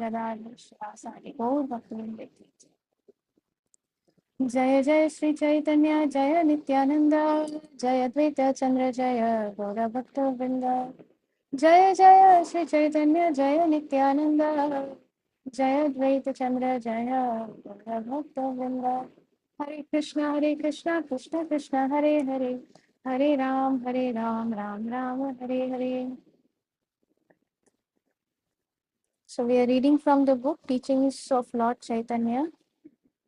Radha Shivasari Gaur Bhaktivinoda Ki जय जय श्री चैतन्य जय नित्यानंद जय द्वैत चंद्र जय गौर भक्त वृंद जय जय श्री चैतन्य जय नित्यानंद जय द्वैत चंद्र जय गौर भक्त वृंद हरे Krishna Krishna Krishna Hare Hare Hare Ram Ram Ram Hare Hare. So we are reading from the book Teachings of Lord Chaitanya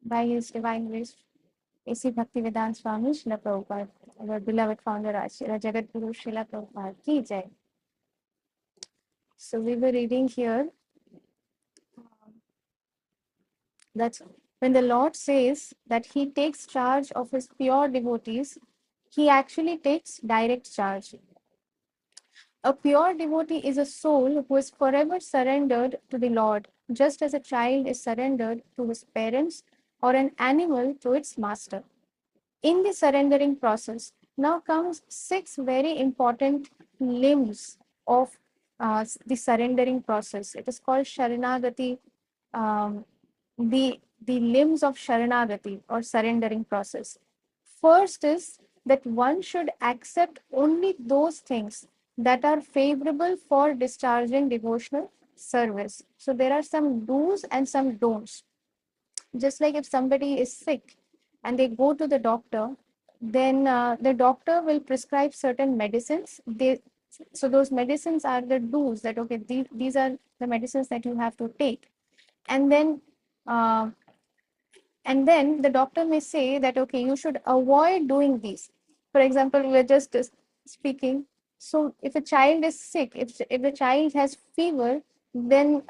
by His Divine Grace A.C. Bhaktivedanta Swami Srila Prabhupada, our beloved founder Acharya Jagadguru Srila Prabhupada ki jai. So we were reading here that when the Lord says that He takes charge of His pure devotees, He actually takes direct charge. A pure devotee is a soul who is forever surrendered to the Lord, just as a child is surrendered to his parents or an animal to its master. In the surrendering process, now comes 6 very important limbs of the surrendering process. It is called Sharanagati, the limbs of Sharanagati or surrendering process. First is that one should accept only those things that are favorable for discharging devotional service. So there are some do's and some don'ts. Just like if somebody is sick and they go to the doctor, then the doctor will prescribe certain medicines. So those medicines are the do's, that okay, these are the medicines that you have to take. And then uh, the doctor may say that okay, you should avoid doing these. For example, we are just speaking. So if a child is sick, if the child has fever, then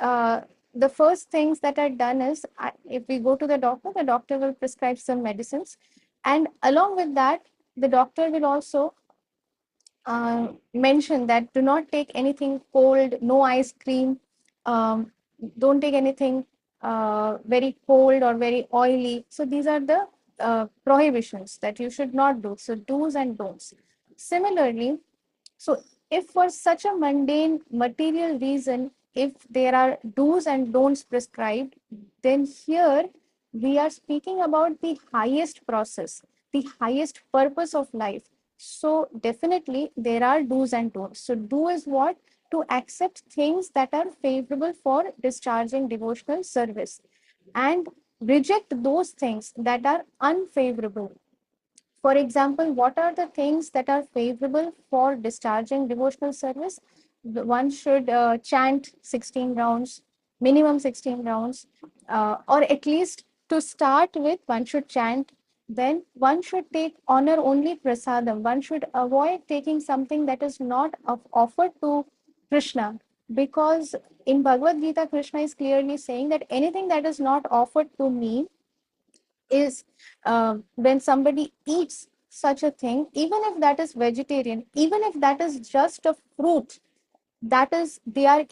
the first things that are done is if we go to the doctor will prescribe some medicines, and along with that the doctor will also mention that do not take anything cold, no ice cream, um, don't take anything very cold or very oily. So these are the prohibitions that you should not do. So do's and don'ts. Similarly, so if for such a mundane material reason, if there are do's and don'ts prescribed, then here we are speaking about the highest process, the highest purpose of life. So definitely there are do's and don'ts. So do is what? To accept things that are favorable for discharging devotional service and reject those things that are unfavorable. For example, what are the things that are favorable for discharging devotional service? One should chant 16 rounds, minimum 16 rounds, or at least to start with, one should chant. Then one should take honor only prasadam. One should avoid taking something that is not offered to Krishna, because in Bhagavad Gita, Krishna is clearly saying that anything that is not offered to me is when somebody eats such a thing, even if that is vegetarian, even if that is just a fruit, that is, they are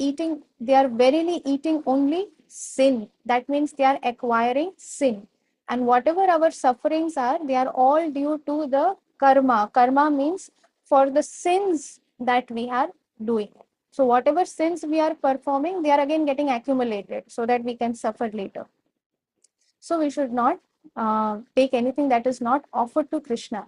verily eating only sin. That means they are acquiring sin. And whatever our sufferings are, they are all due to the karma. Karma means for the sins that we are doing. So whatever sins we are performing, they are again getting accumulated so that we can suffer later. So we should not take anything that is not offered to Krishna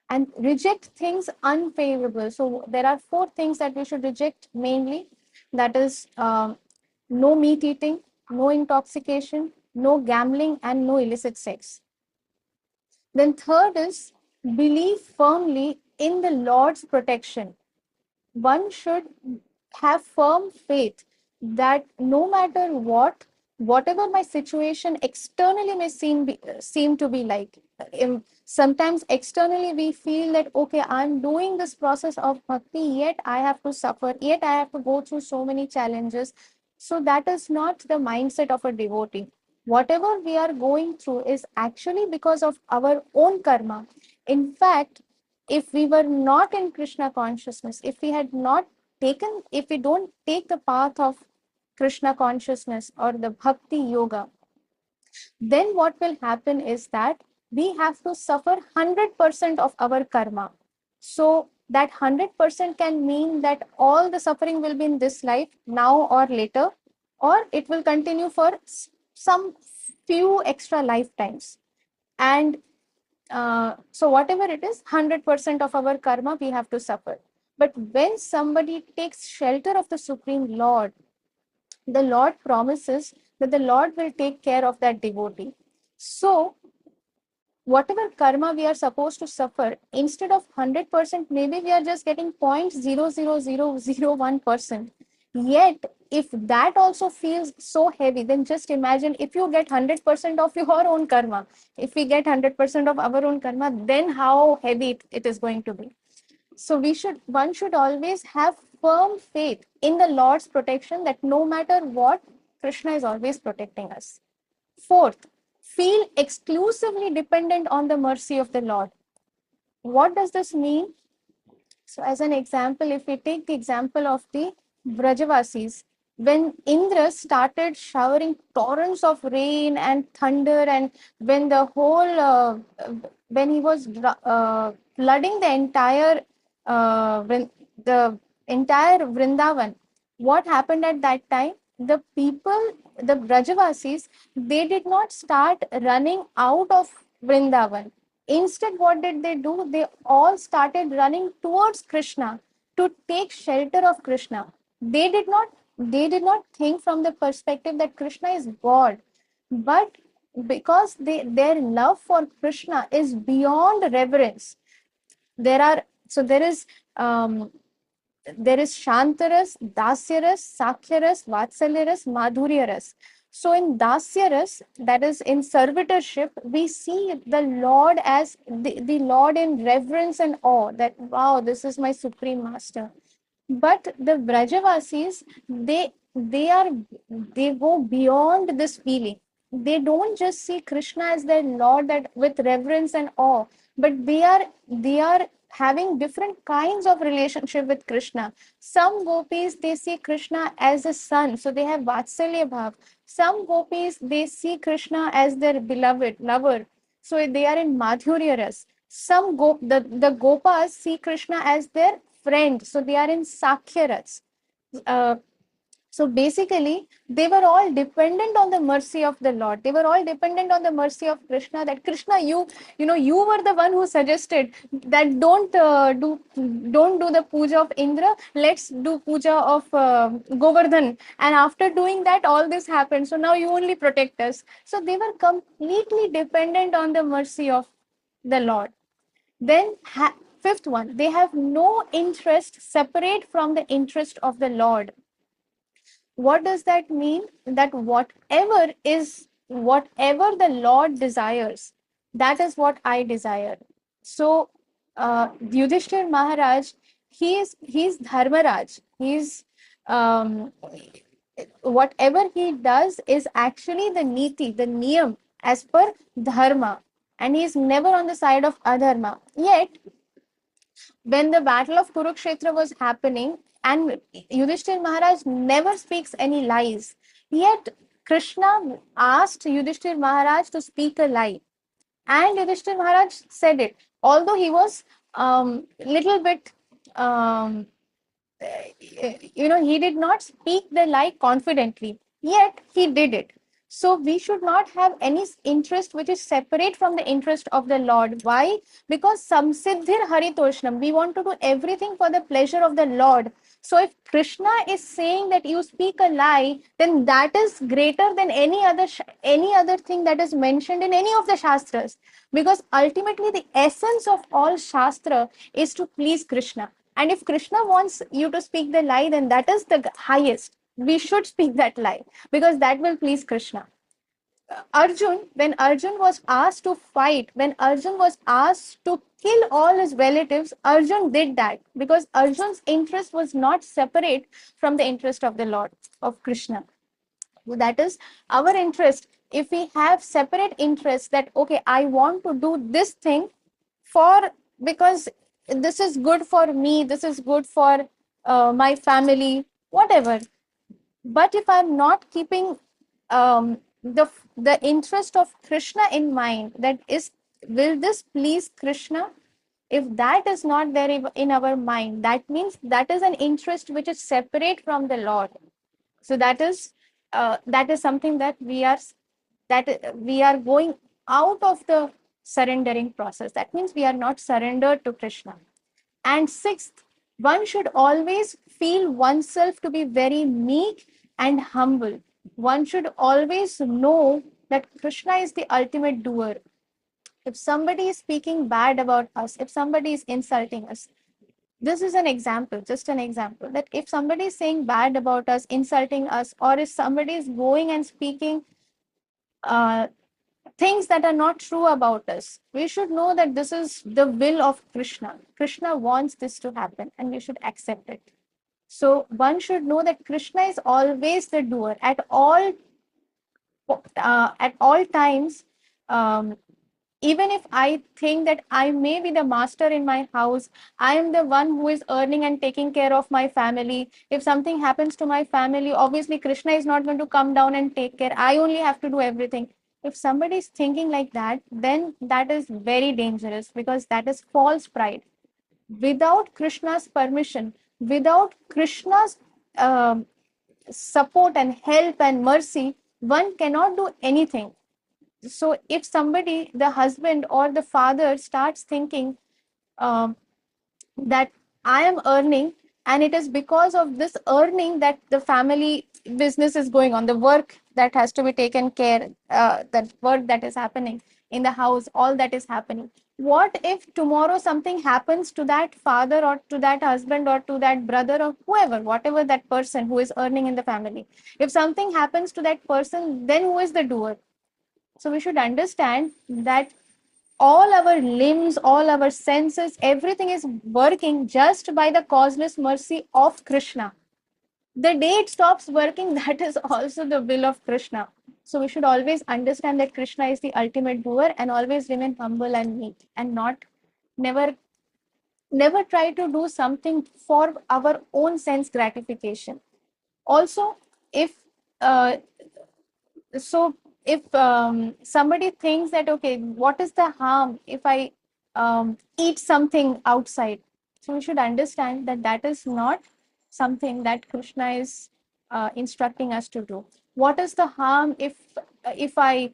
and reject things unfavorable. So there are 4 things that we should reject mainly. That is no meat eating, no intoxication, no gambling, and no illicit sex. Then third is believe firmly in the Lord's protection. One should have firm faith that no matter what, whatever my situation externally may seem to be like, sometimes externally we feel that okay, I'm doing this process of bhakti, yet I have to suffer, yet I have to go through so many challenges. So that is not the mindset of a devotee. Whatever we are going through is actually because of our own karma. In fact, if we were not in Krishna consciousness, if we had not taken, if we don't take the path of Krishna consciousness or the bhakti yoga, then what will happen is that we have to suffer 100% of our karma. So that 100% can mean that all the suffering will be in this life, now or later, or it will continue for some few extra lifetimes. And so whatever it is, 100% of our karma we have to suffer. But when somebody takes shelter of the Supreme Lord, the Lord promises that the Lord will take care of that devotee. So whatever karma we are supposed to suffer, instead of 100%, maybe we are just getting 0.00001%. Yet, if that also feels so heavy, then just imagine if you get 100% of your own karma. If we get 100% of our own karma, then how heavy it is going to be. So one should always have firm faith in the Lord's protection, that no matter what, Krishna is always protecting us. Fourth, feel exclusively dependent on the mercy of the Lord. What does this mean? So, as an example, if we take the example of the Vrajavasis, when Indra started showering torrents of rain and thunder, and when the whole, when he was flooding when the entire Vrindavan, what happened at that time? The people, the Vrajavasis, they did not start running out of Vrindavan. Instead, what did they do? They all started running towards Krishna to take shelter of Krishna. They did not think from the perspective that Krishna is God, but because their love for Krishna is beyond reverence. There is Shantaras, Dasyaras, Sakhyaras, Vatsalyaras, Madhuryaras. So in Dasyaras, that is in servitorship, we see the Lord as the Lord in reverence and awe, that wow, this is my supreme master. But the Brajavasis, they go beyond this feeling. They don't just see Krishna as their Lord, that with reverence and awe, but they are having different kinds of relationship with Krishna. Some gopis, they see Krishna as a son, so they have Vatsalya Bhav. Some gopis, they see Krishna as their beloved lover, so they are in Madhurya Ras. The Gopas see Krishna as their friend, so they are in Sakhya Ras. Uh, so basically, they were all dependent on the mercy of the Lord. They were all dependent on the mercy of Krishna. That Krishna, you were the one who suggested that don't do the puja of Indra. Let's do puja of Govardhan. And after doing that, all this happened. So now you only protect us. So they were completely dependent on the mercy of the Lord. Then fifth one, they have no interest separate from the interest of the Lord. What does that mean? That whatever the Lord desires, that is what I desire. So Yudhishthir Maharaj, he's Dharmaraj. He's um, whatever he does is actually the niti, the niyam, as per dharma, and he's never on the side of adharma. Yet when the battle of Kurukshetra was happening, and Yudhishthir Maharaj never speaks any lies, yet Krishna asked Yudhishthir Maharaj to speak a lie, and Yudhishthir Maharaj said it, although he was little bit um, he did not speak the lie confidently, yet he did it. So we should not have any interest which is separate from the interest of the Lord. Why? Because samsiddhir haritoshnam, we want to do everything for the pleasure of the Lord. So if Krishna is saying that you speak a lie, then that is greater than any other thing that is mentioned in any of the shastras, because ultimately the essence of all shastra is to please Krishna. And if Krishna wants you to speak the lie, then that is the highest. We should speak that lie, because that will please Krishna. When Arjun was asked to fight, when Arjun was asked to kill all his relatives, Arjun did that because Arjun's interest was not separate from the interest of the Lord, of Krishna. That is our interest. If we have separate interests, that okay, I want to do this thing for, because this is good for me, this is good for my family, whatever. But if I'm not keeping the interest of Krishna in mind, that is, will this please Krishna? If that is not there in our mind, that means that is an interest which is separate from the Lord. So that is that is something that we are going out of the surrendering process. That means we are not surrendered to Krishna. And sixth, one should always feel oneself to be very meek and humble. One should always know that Krishna is the ultimate doer. If somebody is speaking bad about us, if somebody is insulting us, this is an example, just an example, that if somebody is saying bad about us, insulting us, or if somebody is going and speaking uh, things that are not true about us, we should know that this is the will of Krishna. Krishna wants this to happen and we should accept it. So one should know that Krishna is always the doer at all times. Um, Even if I think that I may be the master in my house, I am the one who is earning and taking care of my family. If something happens to my family, obviously Krishna is not going to come down and take care. I only have to do everything. If somebody is thinking like that, then that is very dangerous, because that is false pride. Without Krishna's permission, without Krishna's um, support and help and mercy, one cannot do anything. So if somebody, the husband or the father, starts thinking um, that I am earning, and it is because of this earning that the family business is going on, the work that has to be taken care, that work that is happening in the house, all that is happening. What if tomorrow something happens to that father or to that husband or to that brother or whoever, whatever that person who is earning in the family? If something happens to that person, then who is the doer? So we should understand that all our limbs, all our senses, everything is working just by the causeless mercy of Krishna. The day it stops working, that is also the will of Krishna. So we should always understand that Krishna is the ultimate doer, and always remain humble and meek, and not never never try to do something for our own sense gratification. Also, if uh, so if somebody thinks that, okay, what is the harm if I eat something outside, so we should understand that that is not something that Krishna is instructing us to do. What is the harm if I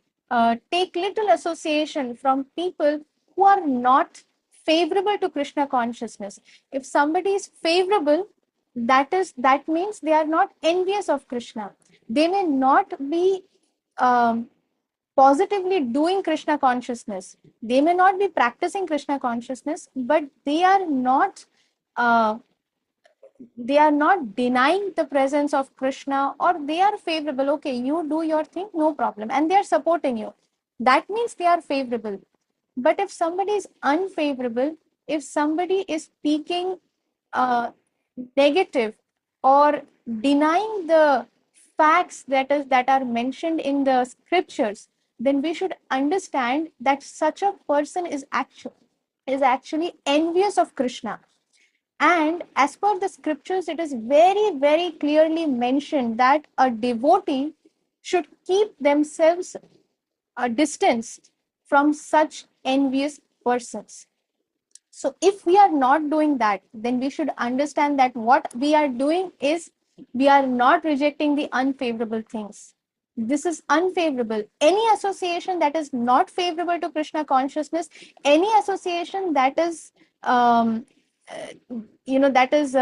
take little association from people who are not favorable to Krishna consciousness? If somebody is favorable, that means they are not envious of Krishna. They may not be um, positively doing Krishna consciousness. They may not be practicing Krishna consciousness, but uh, they are not denying the presence of Krishna, or they are favorable. Okay, you do your thing, no problem, and they are supporting you. That means they are favorable. But if somebody is unfavorable, if somebody is speaking uh, negative or denying the facts that are mentioned in the scriptures, then we should understand that such a person is actually envious of Krishna. And as per the scriptures, it is very, very clearly mentioned that a devotee should keep themselves distanced from such envious persons. So if we are not doing that, then we should understand that what we are doing is, we are not rejecting the unfavorable things. This is unfavorable. Any association that is not favorable to Krishna consciousness, any association that is that is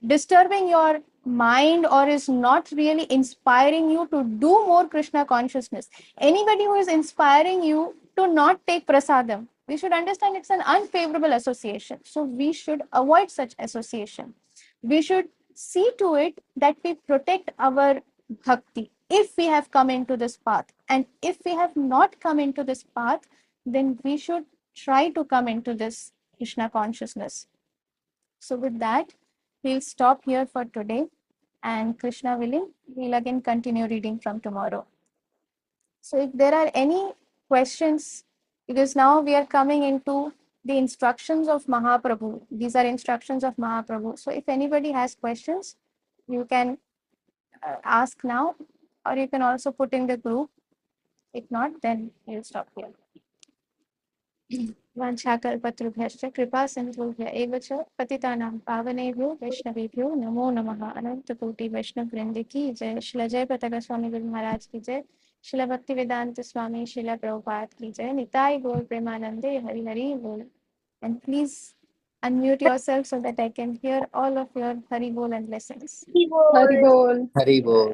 disturbing your mind, or is not really inspiring you to do more Krishna consciousness, anybody who is inspiring you to not take prasadam, we should understand it's an unfavorable association. So we should avoid such association. We should see to it that we protect our bhakti if we have come into this path. And if we have not come into this path, then we should try to come into this Krishna consciousness. So with that, we'll stop here for today, and Krishna willing, we'll again continue reading from tomorrow. So if there are any questions, because now we are coming into the instructions of Mahaprabhu. These are instructions of Mahaprabhu. So if anybody has questions, you can ask now, or you can also put in the group. If not, then we'll stop here. वाञ्छाकल्पतरुभ्यश्च कृपा सिन्धुभ्य एव च पतितानां पावनेभ्यो वैष्णवेभ्यो नमो नमः। अनंत कोटि वैष्णव वृंद की जय। श्रील जय पताका स्वामी गुरु महाराज की जय। श्रील भक्ति वेदांत स्वामी श्रील प्रभुपाद की जय। निताई गौर प्रेमानंदे हरि हरि बोल। And please unmute yourself so that I can hear all of your Hari Bol and blessings. Hari बोल। हरि बोल। Hari Bol.